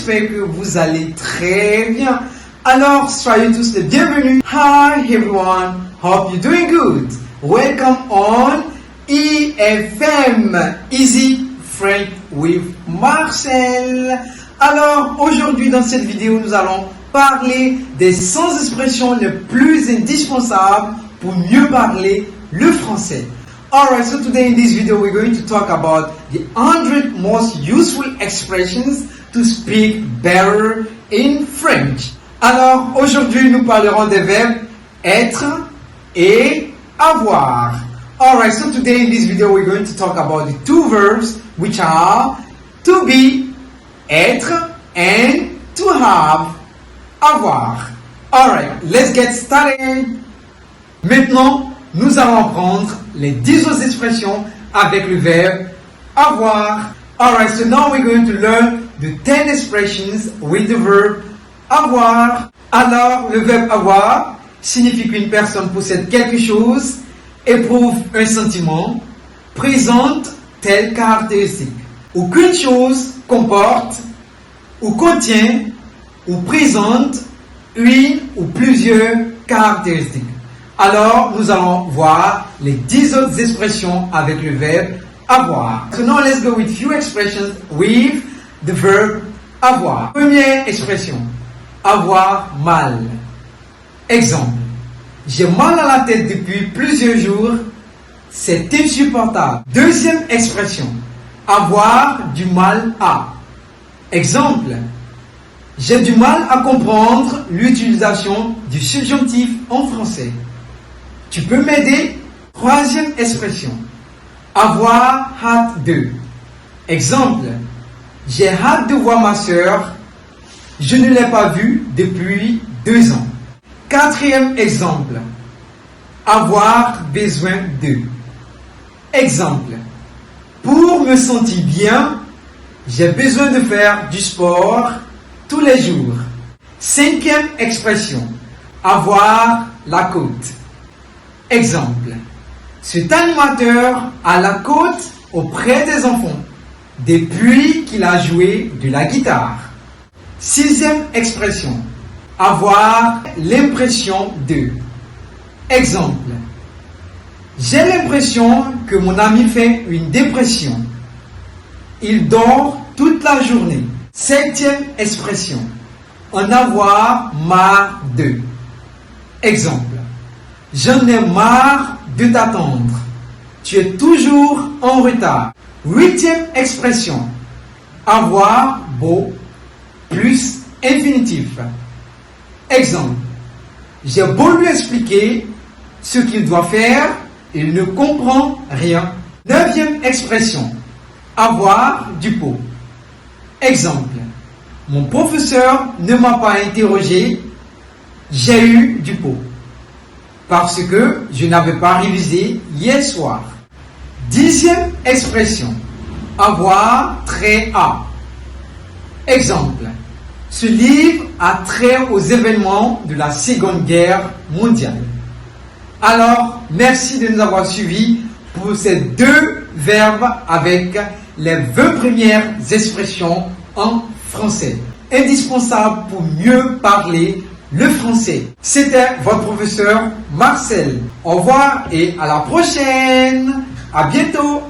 j'espère que vous allez très bien. Alors, soyez tous les bienvenus. Hi everyone, hope you're doing good. Welcome on EFM, Easy French with Marcel. Alors, aujourd'hui dans cette vidéo, nous allons parler des 100 expressions les plus indispensables pour mieux parler le français. Alright, so today in this video we're going to talk about the 100 most useful expressions to speak better in French. Alors, aujourd'hui nous parlerons des verbes être et avoir. Alright, so today in this video we're going to talk about the two verbs which are to be, être, and to have, avoir. Alright, let's get started. Maintenant, nous allons prendre les 10 autres expressions avec le verbe avoir. Alright, so now we're going to learn the 10 expressions with the verb avoir. Alors, le verbe avoir signifie qu'une personne possède quelque chose, éprouve un sentiment, présente telle caractéristique, ou qu'une chose comporte, ou contient, ou présente une ou plusieurs caractéristiques. Alors, nous allons voir les 10 autres expressions avec le verbe avoir. So now let's go with few expressions with the verb avoir. Première expression, avoir mal. Exemple, j'ai mal à la tête depuis plusieurs jours, c'est insupportable. Deuxième expression, avoir du mal à. Exemple, j'ai du mal à comprendre l'utilisation du subjonctif en français. Tu peux m'aider? Troisième expression, avoir hâte de. Exemple, j'ai hâte de voir ma sœur, je ne l'ai pas vue depuis 2 ans. Quatrième exemple, avoir besoin de. Exemple, pour me sentir bien, j'ai besoin de faire du sport tous les jours. Cinquième expression, avoir la côte. Exemple, cet animateur a la côte auprès des enfants depuis qu'il a joué de la guitare. Sixième expression, avoir l'impression de. Exemple, j'ai l'impression que mon ami fait une dépression. Il dort toute la journée. Septième expression, en avoir marre de. Exemple, j'en ai marre de t'attendre. Tu es toujours en retard. Huitième expression, avoir beau plus infinitif. Exemple, j'ai beau lui expliquer ce qu'il doit faire, il ne comprend rien. Neuvième expression, avoir du pot. Exemple, mon professeur ne m'a pas interrogé, j'ai eu du pot. Parce que je n'avais pas révisé hier soir. Dixième expression, avoir trait à. Exemple, ce livre a trait aux événements de la Seconde Guerre mondiale. Alors, merci de nous avoir suivis pour ces 2 verbes avec les 20 premières expressions en français. Indispensables pour mieux parler le français. C'était votre professeur Marcel. Au revoir et à la prochaine. À bientôt.